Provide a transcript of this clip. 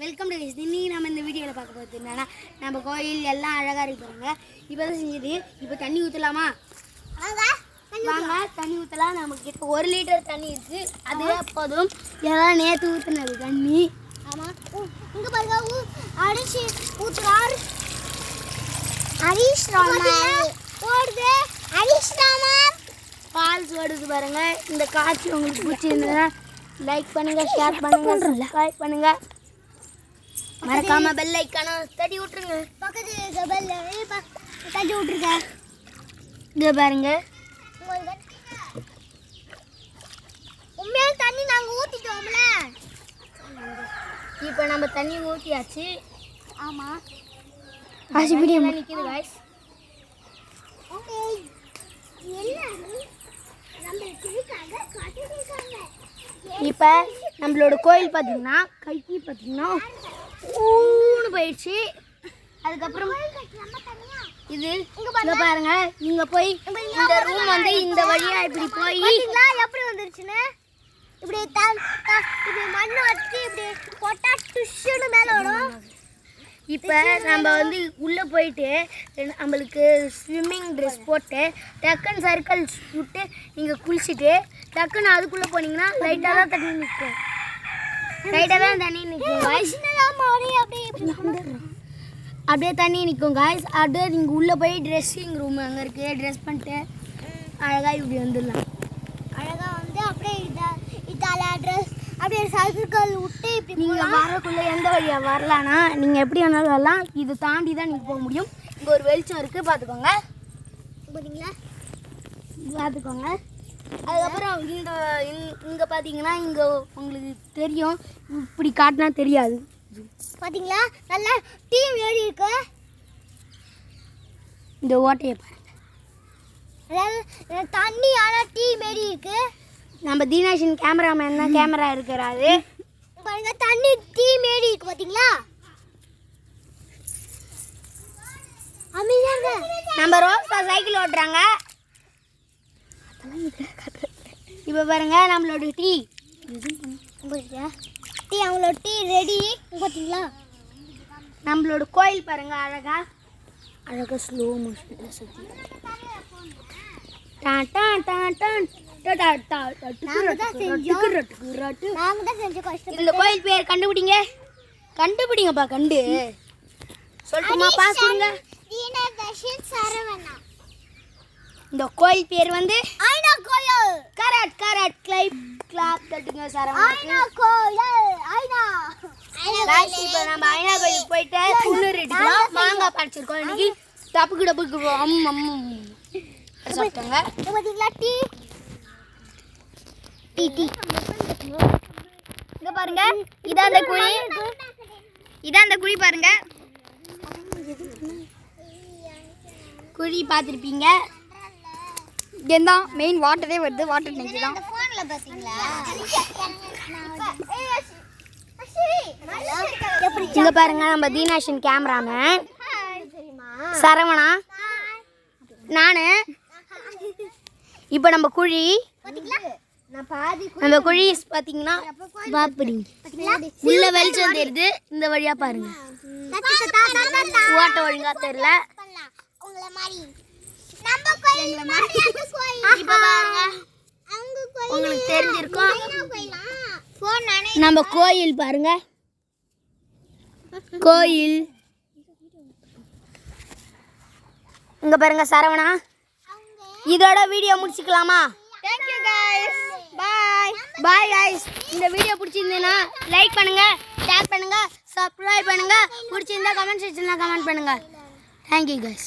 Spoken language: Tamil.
Welcome to guys. இன்னைக்கு நம்ம இந்த வீடியோவில் பார்க்க போகிறது என்னன்னா, நம்ம கோயில் எல்லாம் அழகாக இருக்கு பாருங்க. இப்போ தான் செஞ்சது. இப்போ தண்ணி ஊற்றலாமா? வாங்க தண்ணி ஊற்றலாம். நம்மக்கிட்ட 1 லிட்டர் தண்ணி இருக்குது. அதுவே போதும். எல்லாம் நேற்று ஊற்றுனது தண்ணி. ஆமாம், இங்கே பாருங்க அரிசி ஊற்றுறாரு. ஹரிஷ் ராமர் ஓடுது. ஹரிஷ் ராமர் பால்ஸ் ஓடுது பாருங்க. இந்த காட்சி உங்களுக்கு பிடிச்சிருந்ததுன்னா லைக் பண்ணுங்கள், ஷேர் பண்ணுங்கள், சப்ஸ்கிரைப் பண்ணுங்கள். மறக்காம பெல் ஐக்கான தட்டி விட்டுருங்க. பக்கத்து பெல் தட்டி விட்டுருங்க. இங்கே பாருங்க, உண்மையான தண்ணி நாங்கள் ஊற்றிட்டோம்ல. இப்போ நம்ம தண்ணி ஊற்றியாச்சு. ஆமாம், நிற்கிது காய்ஸ். இப்போ நம்மளோட கோயில் பார்த்தீங்கன்னா கைக்கு பார்த்தீங்கன்னா ஊன்னு போயிடுச்சு. அதுக்கப்புறம் இது இங்கே பாருங்க, இங்கே போய் இந்த ரூம் வந்து இந்த வழியாக இப்படி போய் எப்படி வந்துருச்சுன்னு இப்படி இப்படி மண்ணை வச்சு இப்படி போட்டா டுஷ்ஷுன்னு மேலே வரும். இப்போ நம்ம வந்து உள்ளே போயிட்டு நம்மளுக்கு ஸ்விம்மிங் ட்ரெஸ் போட்டு டக்குன்னு சர்க்கிள் விட்டு நீங்கள் குளிச்சுட்டு டக்குன்னு அதுக்குள்ளே போனீங்கன்னா லைட்டாக தான் தண்ணி நிற்கும். லைட்டாக தான் தண்ணி நிற்கும் காய்ஸ். அப்படியே தண்ணி நிற்கும் காய்ஸ். அப்படியே நீங்கள் உள்ளே போய் ட்ரெஸ்ஸிங் ரூம் அங்கே இருக்குது. ட்ரெஸ் பண்ணிட்டு அழகாக இப்படி வந்துடலாம். அழகாக வந்து அப்படியே இதால ட்ரெஸ் அப்படியே சர்க்கிள் விட்டு இப்படி நீங்கள் வரக்குள்ளே எந்த வழியாக வரலான்னா நீங்கள் எப்படி வேணாலும் வரலாம். இது தாண்டி தான் நீங்கள் போக முடியும். இங்கே ஒரு வெளிச்சம் இருக்குது, பார்த்துக்கோங்க. பார்த்தீங்களா? பார்த்துக்கோங்க. அதுக்கப்புறம் இங்கே பார்த்தீங்கன்னா இங்கே உங்களுக்கு தெரியும். இப்படி காட்டினா தெரியாது. பார்த்தீங்களா? நல்லா டீம் ஏறி இருக்கு. இந்த ஓட்டையை பாருங்க. அதாவது தண்ணி ஆனால் டீம் ஏறி இருக்கு. நம்ம தீனாஷன் கேமராமேன் தான் கேமரா இருக்கிறாரு. பாருங்க, தண்ணி டீம் ஏறி இருக்கு. பார்த்தீங்களா? அமைதியாங்க. நம்ம ரோசா சைக்கிள் ஓட்டுறாங்க. இப்போ பாருங்க நம்மளோட டீ அவங்களோட டீ ரெடி. பார்த்தீங்களா? நம்மளோட கோயில் பாருங்க அழகா ஸ்லோ மோஷன் சுற்றி இந்த கோயில் பேர் கண்டுபிடிங்கப்பா. சொல்லட்டுமா? பாஸ் கொடுங்க. இந்த கோயில் பேர் வந்து ஐனா கோயில். கரெக்ட் கிளாப் தட்டுங்க சரவணா. ஐனா கோயில். இப்போ நம்ம ஐனா கோயிலுக்கு போயிட்டு குளிர் எடுக்கலாம். மாங்காய் பறிச்சிருக்கோம் இன்னைக்கு. டப்புக்கு சாப்பிட்டாங்க. பார்த்தீங்களா? டீ இங்க பாருங்க, இதான் அந்த குழி பாருங்க. குழி பார்த்துருப்பீங்க. இங்கேதான் மெயின் வாட்டரே வருது. வாட்டர் டேங்க் தான். ஃபோனில் பார்த்தீங்களா? இங்க பாருங்க, நம்ம தீனாஷன் கேமராமேன் சரவணா, நானு. இப்போ நம்ம குழி பார்த்தீங்கன்னா உள்ள வெளிச்சம் தெரியுது. இந்த வழியா பாருங்க. ஓட்ட ஒழுங்கா தெரியல. இப்போ பாருங்க, உங்களுக்கு தெரிஞ்சிருக்கும். நம்ம கோயில் பாருங்க. கோயில் இங்க பாருங்க சரவணா. இதோட வீடியோ முடிச்சுக்கலாமா? Thank you guys. Bye guys. இந்த வீடியோ பிடிச்சிருந்ததுன்னா லைக் பண்ணுங்க, ஷேர் பண்ணுங்க, சப்ஸ்கிரைப் பண்ணுங்க. பிடிச்சிருந்தா கமெண்ட் செக்ஷன்ல கமெண்ட் பண்ணுங்க. Thank you guys.